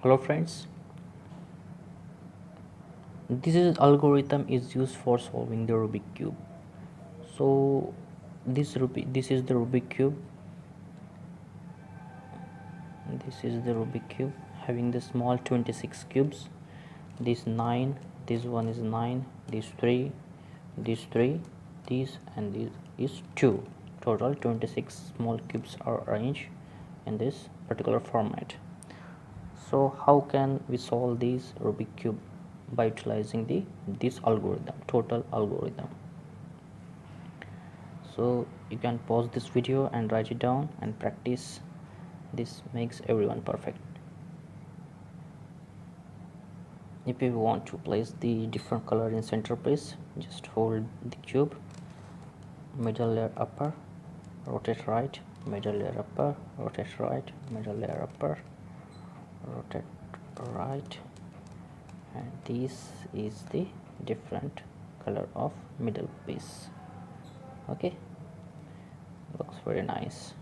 Hello friends, this is algorithm is used for solving the Rubik cube. So this is the Rubik cube. This is the Rubik cube having the small 26 cubes. This 9, this one is 9, these 3, these 3, these and this is 2. Total 26 small cubes are arranged in this particular format. So how can we solve this Rubik cube? By utilizing this algorithm, total algorithm. So you can pause this video and write it down and practice. This makes everyone perfect. If you want to place the different color in center place, just hold the cube, middle layer upper, rotate right, middle layer upper, rotate right, middle layer upper, rotate right, and this is the different color of middle piece. Okay, looks very nice.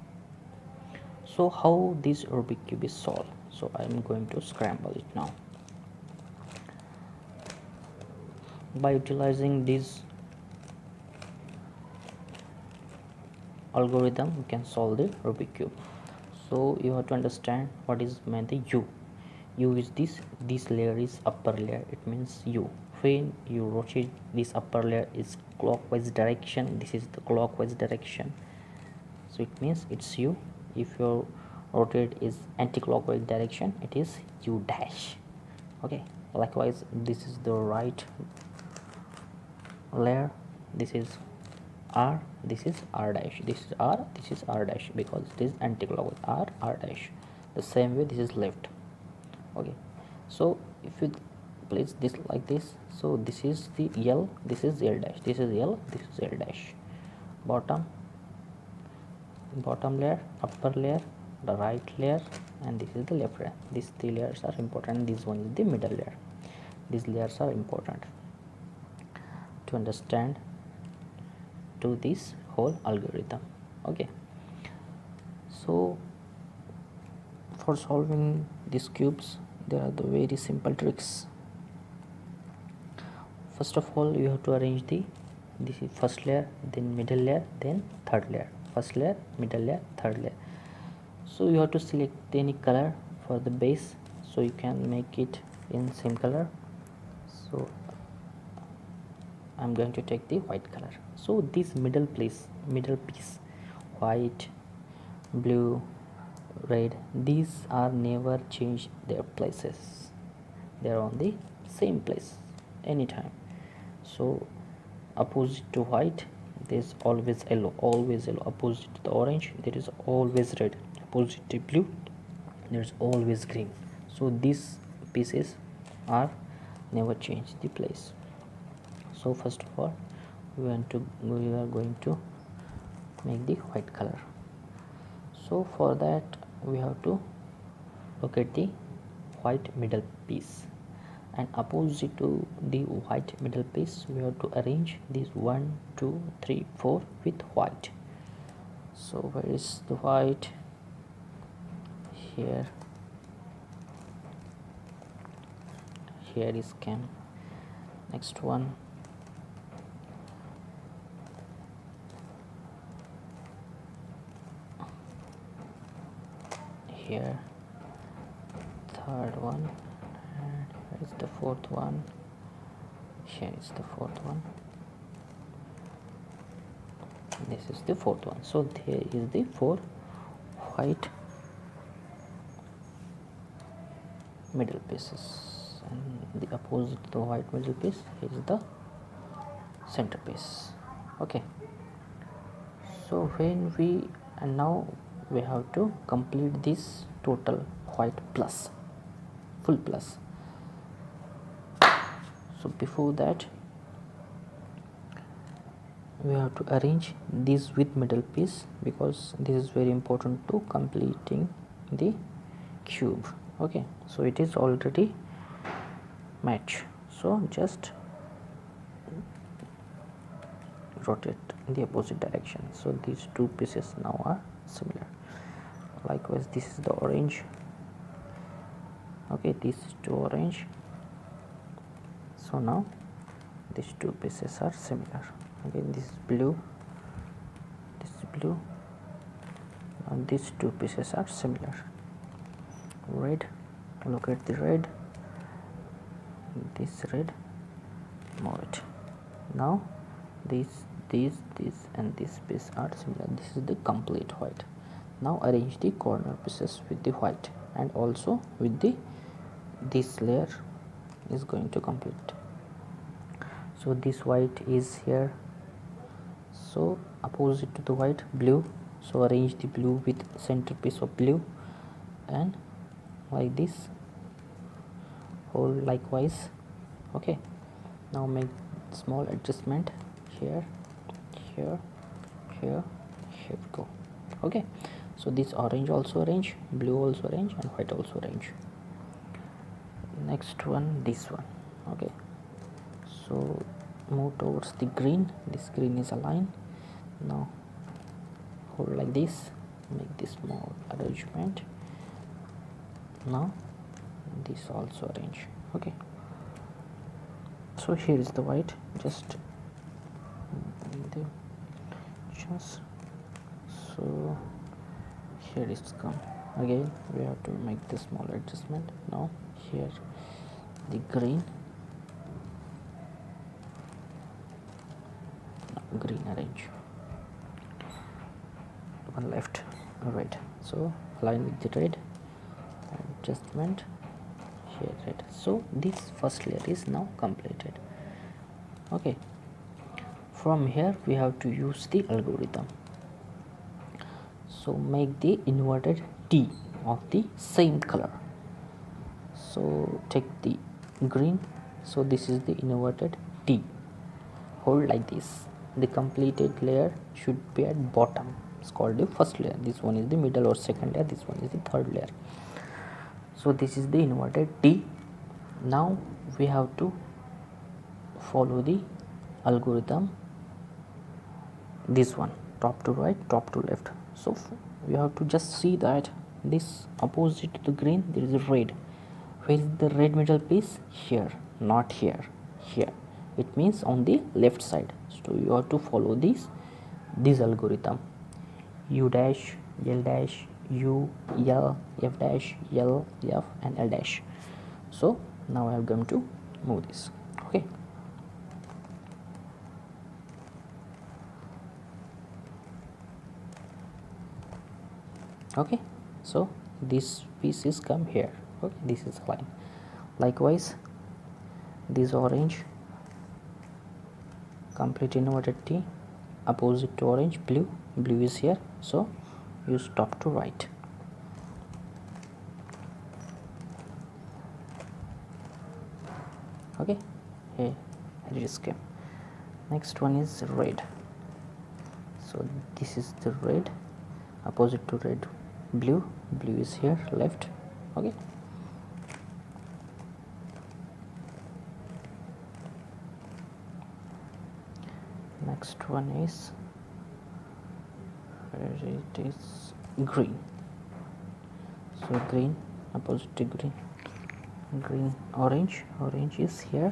So how this Rubik cube is solved? So I am going to scramble it now. By utilizing this algorithm, we can solve the Rubik cube. So you have to understand what is meant the U. U is this layer is upper layer, it means U. When you rotate this upper layer is clockwise direction, this is the clockwise direction, so it means it's U. If your rotate is anti-clockwise direction, it is U dash. Okay, likewise this is the right layer, this is R, this is R dash, this is R, this is R dash, because it is anti-clockwise, R dash. The same way this is left. Okay, so if you place this like this, so this is the L, this is L dash, this is L, this is L dash. Bottom layer, upper layer, the right layer, and this is the left layer. These three layers are important. This one is the middle layer. These layers are important to understand to this whole algorithm. Okay, so for solving these cubes, there are the very simple tricks. First of all, you have to arrange this is first layer, then middle layer, then third layer. First layer, middle layer, third layer. So you have to select any color for the base, so you can make it in same color. So I'm going to take the white color. So this middle piece, white, blue, red, these are never change their places. They are on the same place anytime. So opposite to white, there is always yellow, opposite to the orange, there is always red, opposite to blue, there is always green. So these pieces are never change the place. So first of all, we are going to make the white color. So for that we have to locate the white middle piece, and opposite to the white middle piece we have to arrange these 1 2 3 4 with white. So where is the white? Here is cam. Next one, here, third one, and where is the fourth one? Here is the fourth one, this is the fourth one. So there is the 4 white middle pieces, and the opposite to the white middle piece is the center piece. Okay, so now we have to complete this total white plus, full plus. So before that we have to arrange this with middle piece, because this is very important to completing the cube. Okay, so it is already match, so just rotate in the opposite direction. So these two pieces now are similar. Likewise this is the orange. Okay, these two orange. So now these two pieces are similar. Okay, this is blue, this is blue, and these two pieces are similar. Red, look at the red, this red, move it. Now these and this piece are similar. This is the complete white. Now arrange the corner pieces with the white, and also with the this layer is going to complete. So this white is here, so opposite to the white, blue. So arrange the blue with centerpiece of blue, and like this, hold likewise. Okay, now make small adjustment here, here, here, here we go. Okay, so this orange also arrange, blue also arrange, and white also arrange. Next one, this one. Okay, so move towards the green. This green is aligned. Now hold like this, make this small arrangement. Now this also arrange. Okay, so here is the white, just so here it's come. Again we have to make the small adjustment. Now here the green, green arrange, one left, red. So align with the red, adjustment here, red. So this first layer is now completed. Okay, from here we have to use the algorithm. So make the inverted T of the same color. So take the green, so this is the inverted T, hold like this. The completed layer should be at bottom. It's called the first layer. This one is the middle or second layer, this one is the third layer. So this is the inverted T. Now we have to follow the algorithm, this one, top to right, top to left. So we have to just see that this opposite to the green there is a red. Where is the red middle piece? Here, not here, here. It means on the left side. So you have to follow this algorithm, U dash, L dash, U, L, F dash, L, F, and L dash. So now I am going to move this. Okay, okay, so this piece is come here. Okay, this is line. Likewise this orange, complete inverted T, opposite to orange, blue, blue is here, so use top to right. Okay, here it is came. Next one is red. So this is the red, opposite to red, blue, blue is here, left. Okay, next one is, where it is, green. So green, opposite to green, green, orange, orange is here.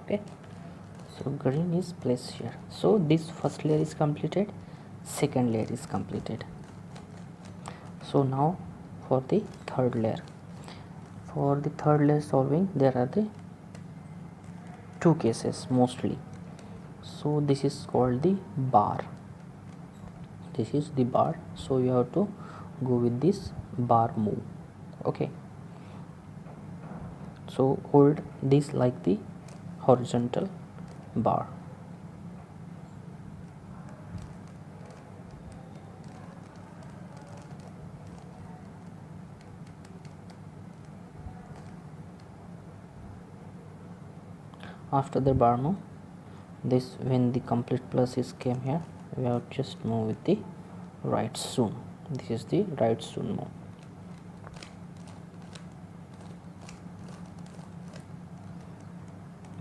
Okay, so green is placed here. So this first layer is completed, second layer is completed. So now for the third layer. For the third layer solving, there are the two cases mostly. So this is called the bar. This is the bar. So you have to go with this bar move. Okay. So hold this like the horizontal bar. After the bar move, this when the complete plus is came here, we have just move with the right soon. This is the right soon move.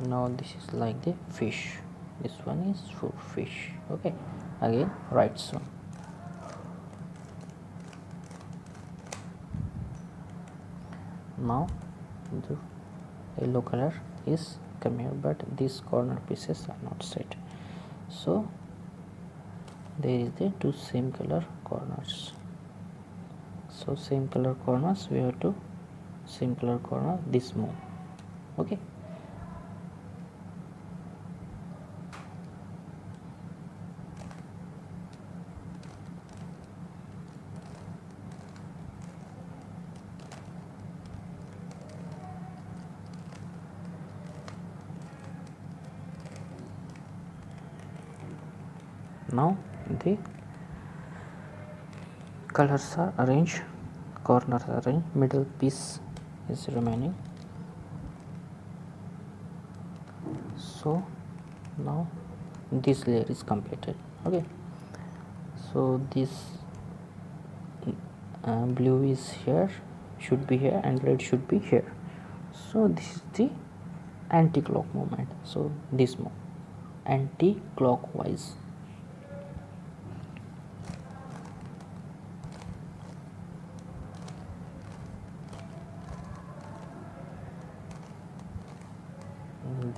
now this is like the fish, this one is for fish. Okay, again write soon. Now the yellow color is come here, but these corner pieces are not set, so there is the two same color corners. So same color corners, we have to same color corner this move. Okay, now the colors are arranged, corners are arranged, middle piece is remaining. So now this layer is completed. Okay, so this blue is here, should be here, and red should be here. So this is the anti-clock movement, so this move anti-clockwise.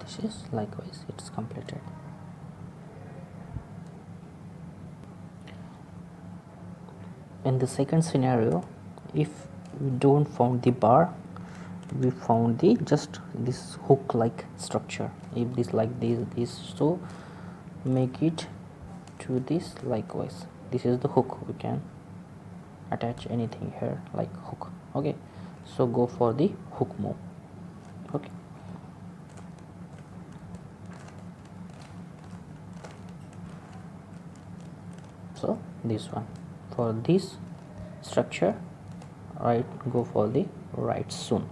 This is likewise, it's completed. In the second scenario, if we don't found the bar, we found the just this hook like structure. If this like this, so make it to this likewise. This is the hook, we can attach anything here like hook. Okay, so go for the hook move. Okay, so this one for this structure, right, go for the right soon.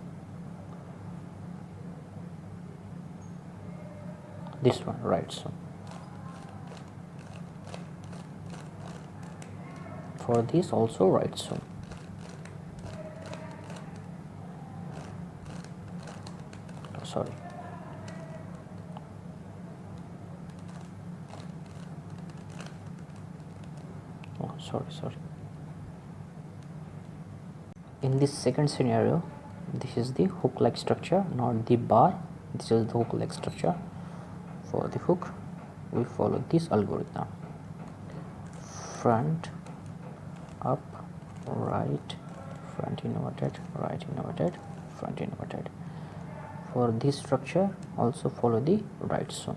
This one right soon. For this also right soon. Oh, sorry. Oh, sorry. In this second scenario, this is the hook like structure, not the bar. This is the hook like structure. For the hook, we follow this algorithm: front, up, right, front inverted, right inverted, front inverted. For this structure also follow the right soon.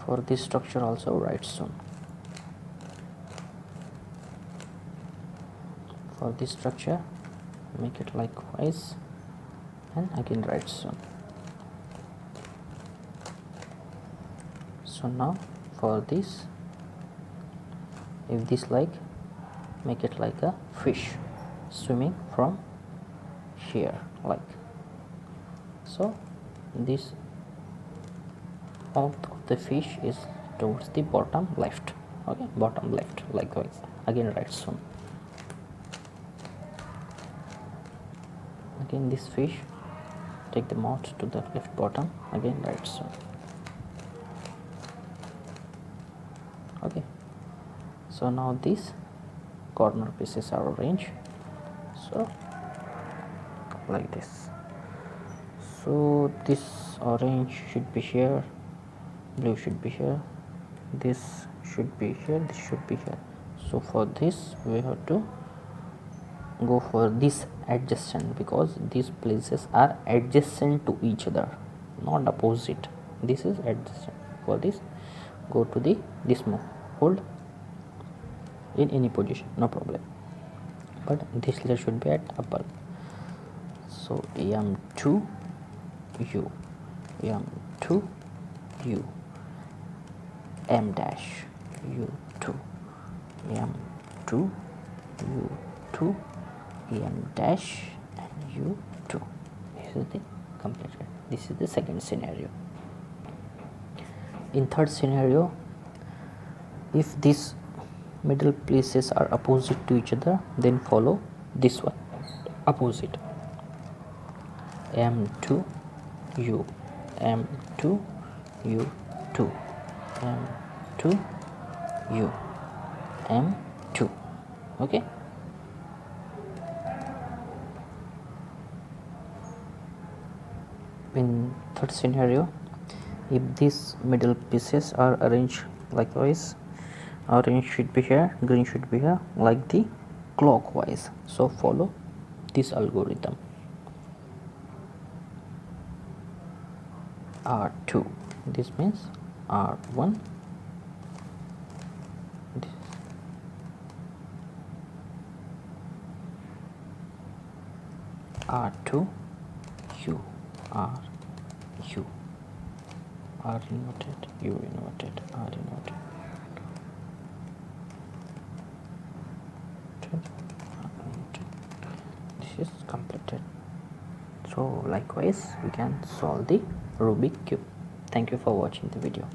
For this structure also right soon. For this structure, make it likewise, and again right soon. So now for this, if this like, make it like a fish swimming from here, like so. This mouth of the fish is towards the bottom left. Okay, bottom left, likewise again right soon. Again this fish, take the mouth to the left bottom, again right soon. Okay, so now these corner pieces are arranged, so like this. So this orange should be here, blue should be here, this should be here, this should be here. So for this we have to go for this adjacent, because these places are adjacent to each other, not opposite. This is adjacent. For this, go to the this move, hold in any position, no problem, but this layer should be at upper. So M2 U, M2 U, M dash U2, M2 U2, M dash and U2. This is the completed. This is the second scenario. In third scenario, if these middle places are opposite to each other, then follow this one. opposite, m2 u, m2 u2, m2 u, m2. Okay. In third scenario, if these middle pieces are arranged likewise, orange should be here, green should be here, like the clockwise. So follow this algorithm. R2, this means R1, this R2, U, R, U, R inverted, U inverted, R inverted, this is completed. So likewise we can solve the Rubik cube. Thank you for watching the video.